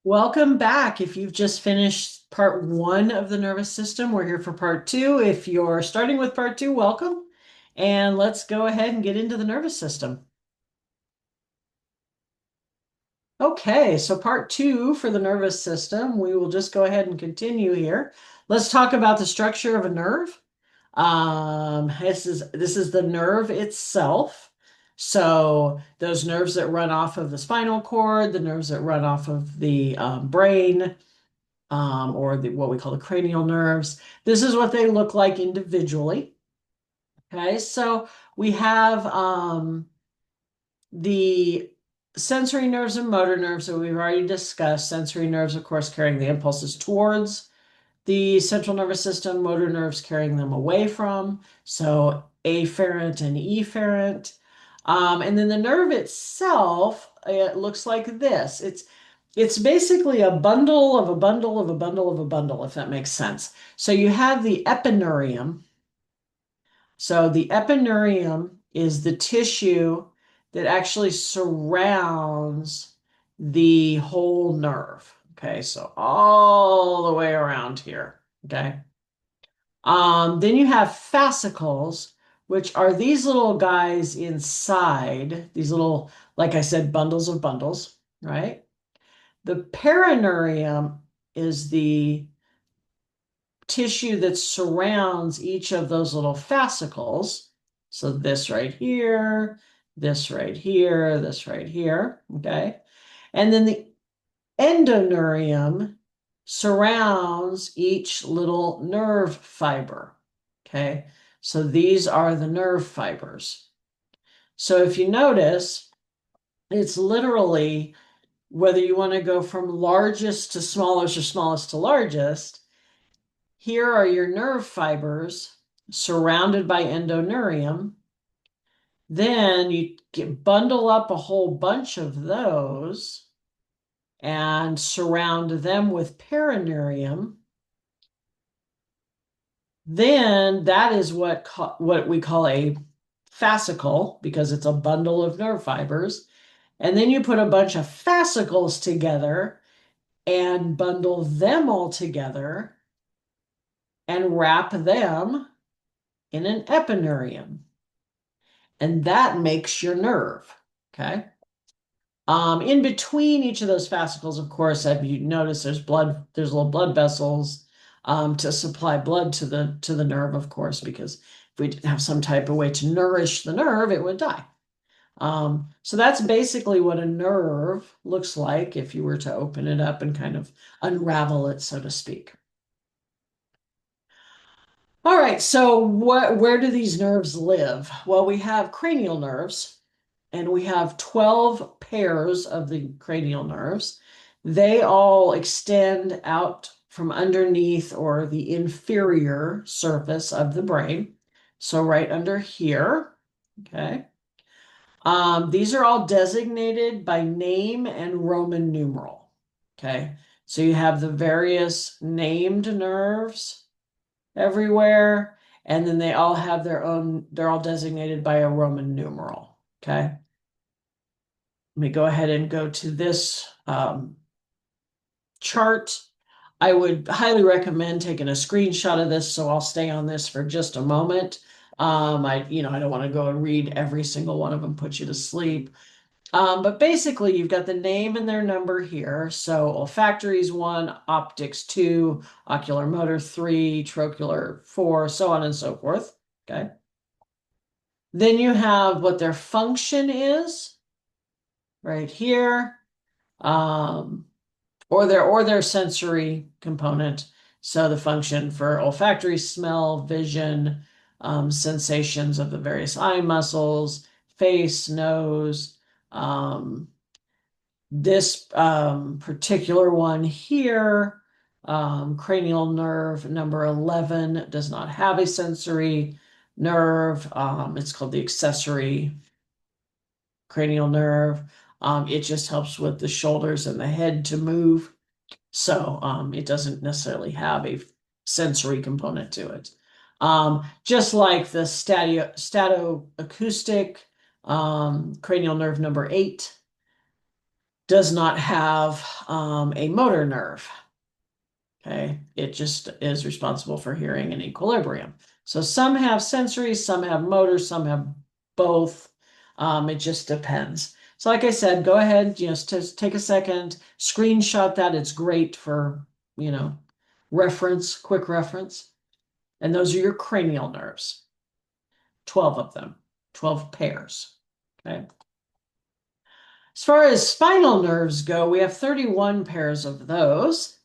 Welcome back. If you've just finished part one of the nervous system, we're here for part two. If you're starting with part two, welcome. And let's go ahead and get into the nervous system. Okay, so part two for the nervous system, we will just go ahead and continue here. Let's talk about the structure of a nerve. This is the nerve itself. So those nerves that run off of the spinal cord, the nerves that run off of the brain, or what we call the cranial nerves. This is what they look like individually. Okay, so we have the sensory nerves and motor nerves that we've already discussed. Sensory nerves, of course, carrying the impulses towards the central nervous system, motor nerves carrying them away from. So afferent and efferent. And then the nerve itself, it looks like this. It's basically a bundle of a bundle of a bundle of a bundle, if that makes sense. So you have the epineurium. So the epineurium is the tissue that actually surrounds the whole nerve. Okay, so all the way around here. Okay. Then you have fascicles, which are these little guys inside, these little, like I said, bundles of bundles, right? The perineurium is the tissue that surrounds each of those little fascicles. So this right here, this right here, this right here, okay? And then the endoneurium surrounds each little nerve fiber, okay? So these are the nerve fibers. So if you notice, it's literally whether you want to go from largest to smallest or smallest to largest, here are your nerve fibers surrounded by endoneurium. Then bundle up a whole bunch of those and surround them with perineurium. Then that is what we call a fascicle because it's a bundle of nerve fibers. And then you put a bunch of fascicles together and bundle them all together and wrap them in an epineurium. And that makes your nerve. Okay. In between each of those fascicles, of course, if you notice there's little blood vessels to supply blood to the nerve, of course, because if we didn't have some type of way to nourish the nerve, it would die. So that's basically what a nerve looks like if you were to open it up and kind of unravel it, so to speak. All right, so where do these nerves live? Well, we have cranial nerves, and we have 12 pairs of the cranial nerves. They all extend out from underneath or the inferior surface of the brain. So right under here, okay. These are all designated by name and Roman numeral. Okay. So you have the various named nerves everywhere, and then they all have their own, they're all designated by a Roman numeral. Okay. Let me go ahead and go to this chart. I would highly recommend taking a screenshot of this, so I'll stay on this for just a moment. I don't want to go and read every single one of them, put you to sleep. But basically, you've got the name and their number here. So olfactory is 1, optics 2, ocular motor 3, trochlear 4, so on and so forth. Okay. Then you have what their function is right here, or their sensory component. So the function for olfactory, smell, vision, sensations of the various eye muscles, face, nose. This particular one here, cranial nerve number 11, does not have a sensory nerve. It's called the accessory cranial nerve. It just helps with the shoulders and the head to move. So it doesn't necessarily have a sensory component to it. Just like the statoacoustic cranial nerve number 8 does not have a motor nerve. Okay, it just is responsible for hearing and equilibrium. So some have sensory, some have motor, some have both. It just depends. So like I said, go ahead, just take a second, screenshot that. It's great for, reference, quick reference. And those are your cranial nerves, 12 of them, 12 pairs. Okay. As far as spinal nerves go, we have 31 pairs of those.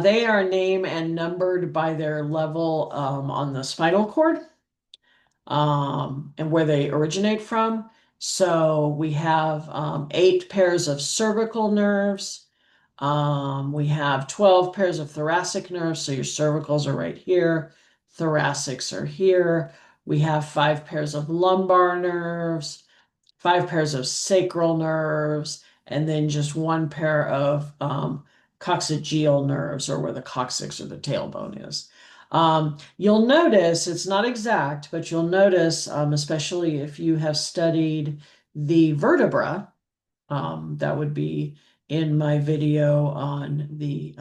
They are named and numbered by their level on the spinal cord and where they originate from. So we have 8 pairs of cervical nerves. We have 12 pairs of thoracic nerves. So your cervicals are right here, thoracics are here. We have 5 pairs of lumbar nerves, 5 pairs of sacral nerves, and then just 1 pair of coccygeal nerves, or where the coccyx or the tailbone is. You'll notice it's not exact, but you'll notice, especially if you have studied the vertebra, that would be in my video on the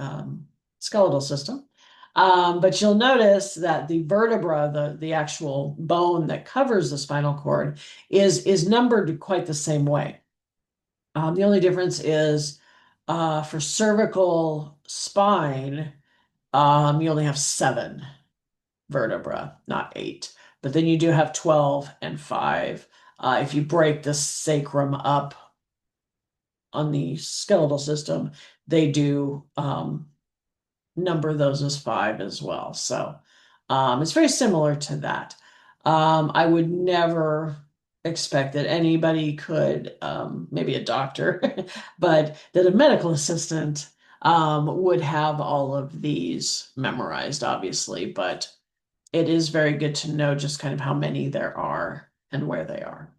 skeletal system. But you'll notice that the vertebra, the actual bone that covers the spinal cord, is numbered quite the same way. The only difference is for cervical spine, you only have 7 vertebra, not 8. But then you do have 12 and 5. If you break the sacrum up on the skeletal system, they do number those as 5 as well. So it's very similar to that. I would never expect that anybody could, maybe a doctor, but that a medical assistant would have all of these memorized, obviously. But it is very good to know just kind of how many there are and where they are.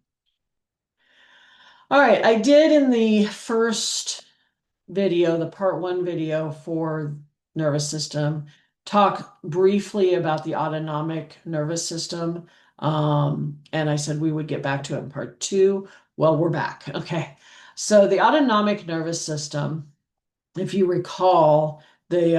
All right, I did in the first video, the part 1 video for nervous system, talk briefly about the autonomic nervous system. And I said we would get back to it in part 2. Well, we're back. Okay. So the autonomic nervous system, if you recall, the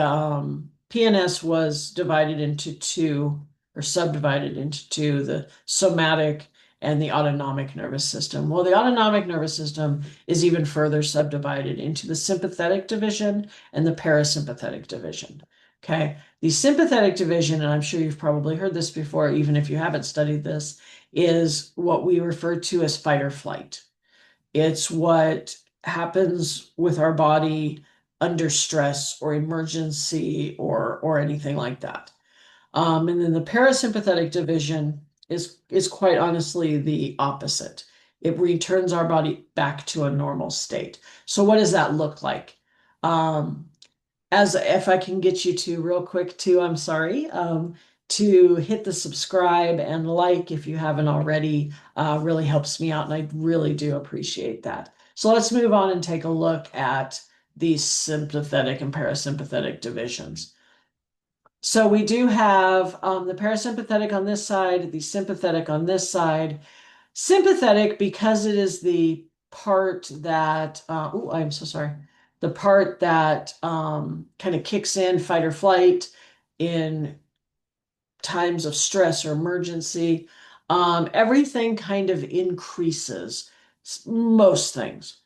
PNS was divided into 2, or subdivided into 2, the somatic and the autonomic nervous system. Well, the autonomic nervous system is even further subdivided into the sympathetic division and the parasympathetic division. Okay, the sympathetic division, and I'm sure you've probably heard this before, even if you haven't studied this, is what we refer to as fight or flight. It's what happens with our body under stress or emergency or anything like that. And then the parasympathetic division is quite honestly the opposite. It returns our body back to a normal state. So what does that look like? As if I can get you to real quick too, I'm sorry, to hit the subscribe and like if you haven't already, really helps me out, and I really do appreciate that. So let's move on and take a look at these sympathetic and parasympathetic divisions. So we do have the parasympathetic on this side, the sympathetic on this side. Sympathetic, because it is the part that, oh, I'm so sorry, the part that kind of kicks in fight or flight in times of stress or emergency. Everything kind of increases, most things.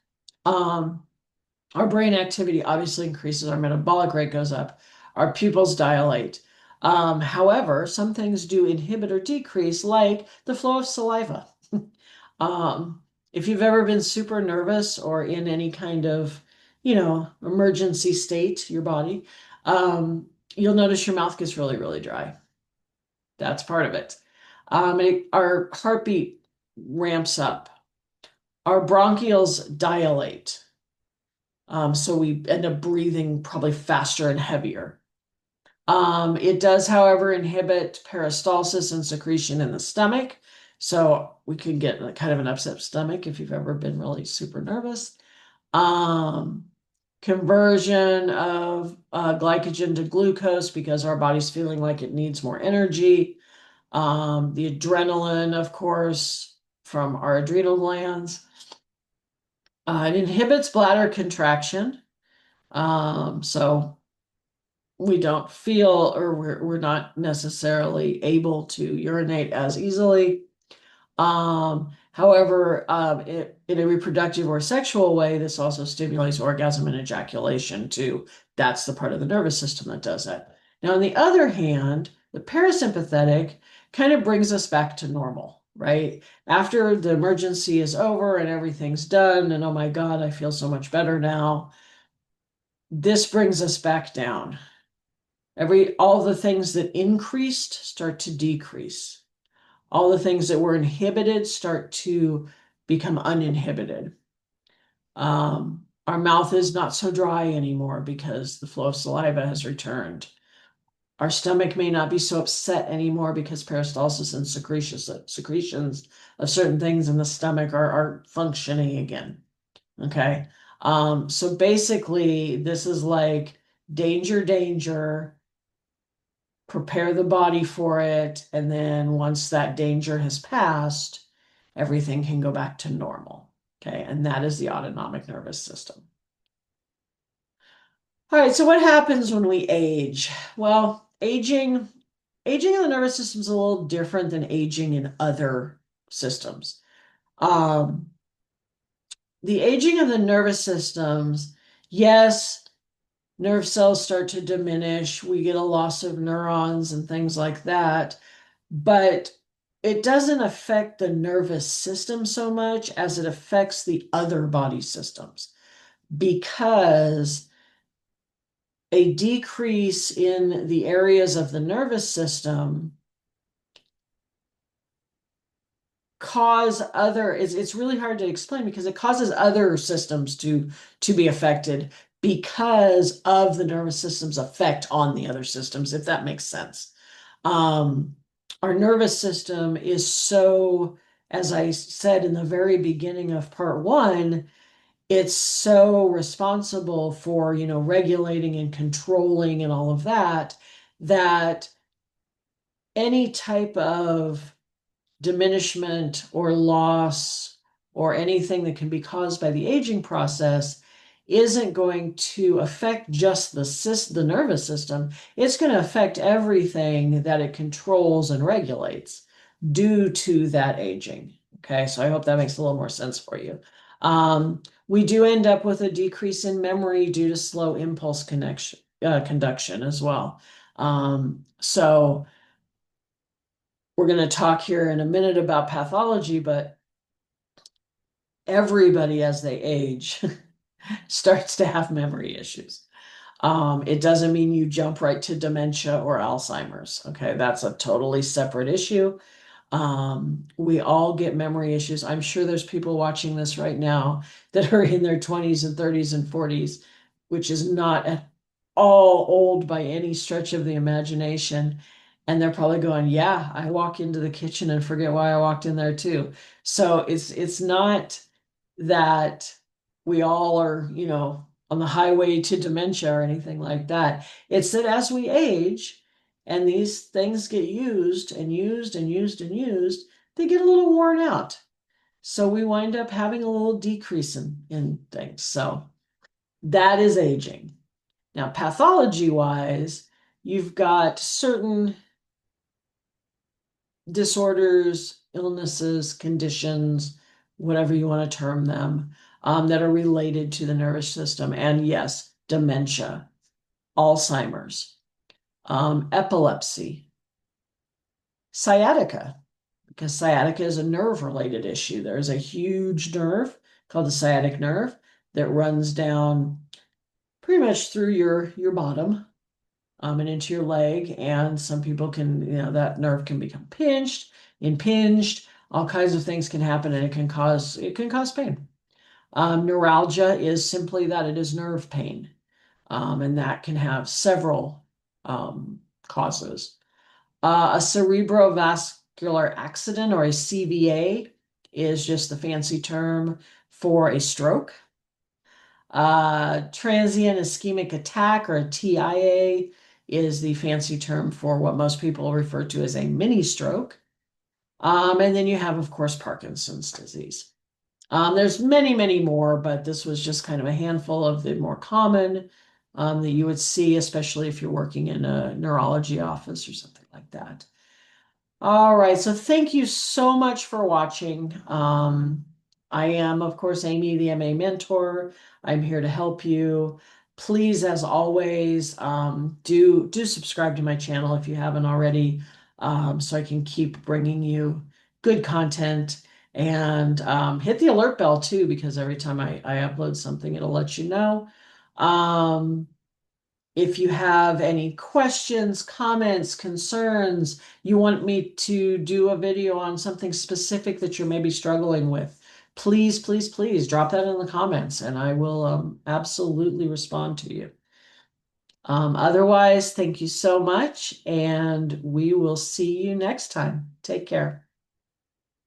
Our brain activity obviously increases, our metabolic rate goes up, our pupils dilate. However, some things do inhibit or decrease, like the flow of saliva. If you've ever been super nervous or in any kind of, emergency state, your body, you'll notice your mouth gets really, really dry. That's part of it. Our heartbeat ramps up. Our bronchioles dilate. So we end up breathing probably faster and heavier. It does, however, inhibit peristalsis and secretion in the stomach. So we can get kind of an upset stomach if you've ever been really super nervous. Conversion of glycogen to glucose because our body's feeling like it needs more energy. The adrenaline, of course, from our adrenal glands. It inhibits bladder contraction. So we don't feel, or we're not necessarily able to urinate as easily. However, in a reproductive or sexual way, this also stimulates orgasm and ejaculation too. That's the part of the nervous system that does that. Now, on the other hand, the parasympathetic kind of brings us back to normal, right? After the emergency is over and everything's done, and oh my God, I feel so much better now. This brings us back down. All the things that increased start to decrease. All the things that were inhibited start to become uninhibited. Our mouth is not so dry anymore because the flow of saliva has returned. Our stomach may not be so upset anymore because peristalsis and secretions of certain things in the stomach are functioning again. Okay. So basically, this is like danger, danger, prepare the body for it, and then once that danger has passed, everything can go back to normal. Okay, and that is the autonomic nervous system. All right, so what happens when we age? Well, aging in the nervous system is a little different than aging in other systems. Um, the aging of the nervous systems, yes, nerve cells start to diminish, we get a loss of neurons and things like that. But it doesn't affect the nervous system so much as it affects the other body systems because a decrease in the areas of the nervous system it's really hard to explain because it causes other systems to be affected because of the nervous system's effect on the other systems, if that makes sense. Um, our nervous system is so, as I said in the very beginning of part one, it's so responsible for, regulating and controlling and all of that, that any type of diminishment or loss or anything that can be caused by the aging process isn't going to affect just the nervous system. It's going to affect everything that it controls and regulates due to that aging. Okay, so I hope that makes a little more sense for you. We do end up with a decrease in memory due to slow impulse conduction as well. So we're going to talk here in a minute about pathology, but everybody as they age starts to have memory issues. It doesn't mean you jump right to dementia or Alzheimer's. Okay, that's a totally separate issue. We all get memory issues. I'm sure there's people watching this right now that are in their 20s and 30s and 40s, which is not at all old by any stretch of the imagination. And they're probably going, yeah, I walk into the kitchen and forget why I walked in there too. So it's not that we all are, on the highway to dementia or anything like that. It's that as we age and these things get used and used and used and used, they get a little worn out. So we wind up having a little decrease in things. So that is aging. Now, pathology wise, you've got certain disorders, illnesses, conditions, whatever you want to term them, that are related to the nervous system. And yes, dementia, Alzheimer's, epilepsy, sciatica, because sciatica is a nerve-related issue. There's a huge nerve called the sciatic nerve that runs down pretty much through your bottom and into your leg. And some people can, that nerve can become impinged, all kinds of things can happen, and it can cause pain. Neuralgia is simply that it is nerve pain, and that can have several causes. A cerebrovascular accident, or a CVA, is just the fancy term for a stroke. Transient ischemic attack, or a TIA, is the fancy term for what most people refer to as a mini stroke. And then you have, of course, Parkinson's disease. There's many, many more, but this was just kind of a handful of the more common that you would see, especially if you're working in a neurology office or something like that. All right, so thank you so much for watching. I am, of course, Amy, the MA mentor. I'm here to help you. Please, as always, do subscribe to my channel if you haven't already, so I can keep bringing you good content. And hit the alert bell too, because every time I upload something, it'll let you know. Um, if you have any questions, comments, concerns, you want me to do a video on something specific that you're maybe struggling with, please, please, please drop that in the comments and I will absolutely respond to you. Otherwise, thank you so much, and we will see you next time. Take care.